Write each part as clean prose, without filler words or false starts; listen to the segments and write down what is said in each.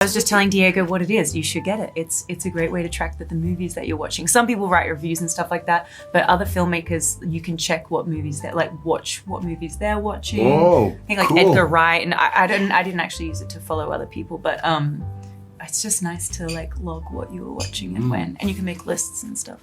I was just telling Diego what it is. You should get it. It's a great way to track the movies that you're watching. Some people write reviews and stuff like that, but other filmmakers, you can check what movies watch what movies they're watching. Oh, I think like cool. Edgar Wright, and I didn't actually use it to follow other people, but it's just nice to like log what you were watching and when, and you can make lists and stuff.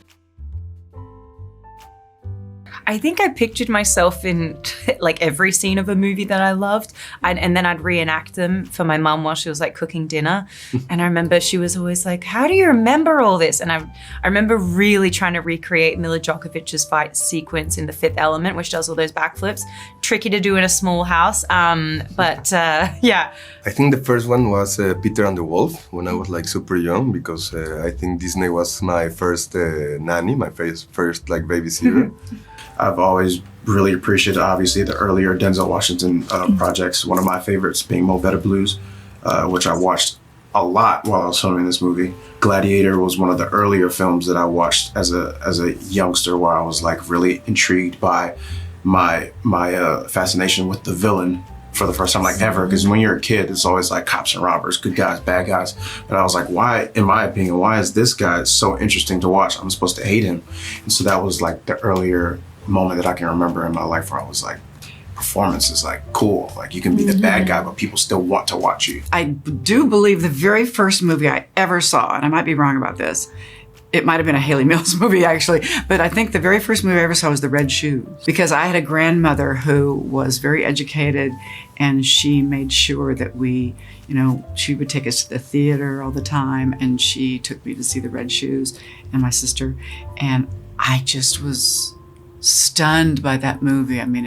I think I pictured myself in like every scene of a movie that I loved, and then I'd reenact them for my mum while she was like cooking dinner. And I remember she was always like, "How do you remember all this?" And I remember really trying to recreate Mila Jokovich's fight sequence in The Fifth Element, which does all those backflips. Tricky to do in a small house, but yeah. I think the first one was Peter and the Wolf when I was like super young, because I think Disney was my first nanny, my first like babysitter. I've always really appreciated, obviously, the earlier Denzel Washington projects. One of my favorites being Movetta Blues, which I watched a lot while I was filming this movie. Gladiator was one of the earlier films that I watched as a youngster, where I was like really intrigued by my fascination with the villain for the first time like ever. Because when you're a kid, it's always like cops and robbers, good guys, bad guys. But I was like, why, in my opinion, why is this guy so interesting to watch? I'm supposed to hate him. And so that was like the earlier moment that I can remember in my life where I was like, performance is like cool. Like you can be the bad guy, but people still want to watch you. I do believe the very first movie I ever saw, and I might be wrong about this, it might have been a Haley Mills movie actually, but I think the very first movie I ever saw was The Red Shoes, because I had a grandmother who was very educated, and she made sure that we, she would take us to the theater all the time, and she took me to see The Red Shoes and my sister, and I just was stunned by that movie. I mean,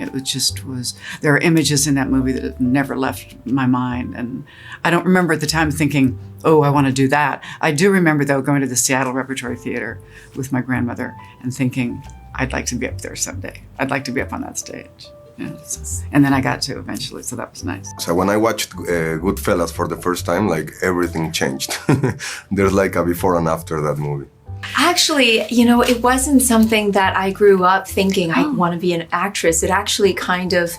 there are images in that movie that have never left my mind. And I don't remember at the time thinking, oh, I want to do that. I do remember, though, going to the Seattle Repertory Theater with my grandmother and thinking, I'd like to be up there someday. I'd like to be up on that stage. Yeah, and then I got to eventually, so that was nice. So when I watched Goodfellas for the first time, like everything changed. There's like a before and after that movie. Actually, it wasn't something that I grew up thinking I want to be an actress. It actually kind of,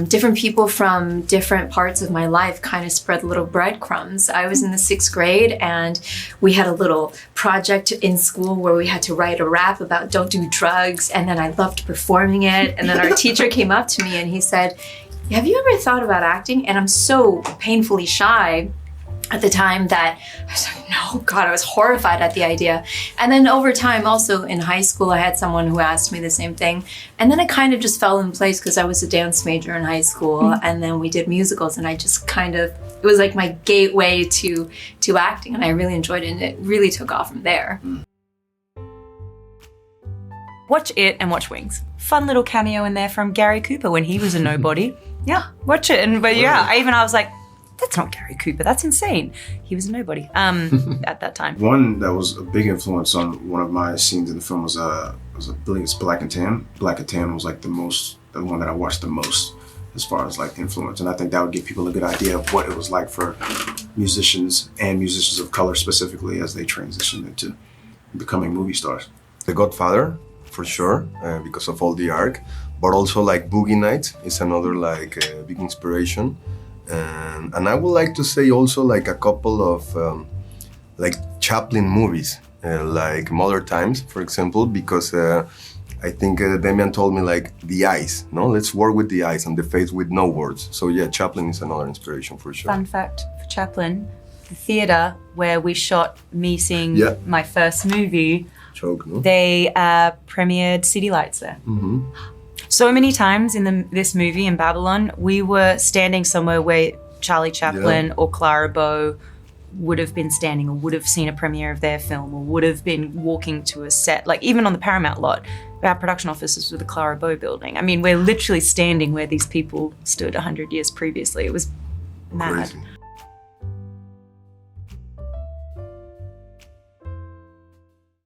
different people from different parts of my life kind of spread little breadcrumbs. I was in the 6th grade, and we had a little project in school where we had to write a rap about don't do drugs, and then I loved performing it. And then our teacher came up to me and he said, "Have you ever thought about acting?" And I'm so painfully shy at the time that I was like, no, God, I was horrified at the idea. And then over time, also in high school, I had someone who asked me the same thing. And then it kind of just fell in place because I was a dance major in high school. And then we did musicals, and I just it was like my gateway to acting, and I really enjoyed it, and it really took off from there. Watch it and watch Wings. Fun little cameo in there from Gary Cooper when he was a nobody. Yeah, watch it. I was like, that's not Gary Cooper, that's insane. He was a nobody at that time. One that was a big influence on one of my scenes in the film was I believe it's Black and Tan. Black and Tan was like the one that I watched the most as far as like influence. And I think that would give people a good idea of what it was like for musicians and musicians of color specifically as they transitioned into becoming movie stars. The Godfather, for sure, because of all the arc, but also like Boogie Nights is another like big inspiration. And I would like to say also like a couple of like Chaplin movies, like Modern Times, for example, because I think Damien told me like the eyes, let's work with the eyes and the face with no words. So yeah, Chaplin is another inspiration for sure. Fun fact for Chaplin, the theater where we shot me seeing my first movie, they premiered City Lights there. Mm-hmm. So many times in this movie in Babylon, we were standing somewhere where Charlie Chaplin or Clara Bow would have been standing, or would have seen a premiere of their film, or would have been walking to a set. Like even on the Paramount lot, our production offices were the Clara Bow building. I mean, we're literally standing where these people stood 100 years previously. It was mad. Crazy.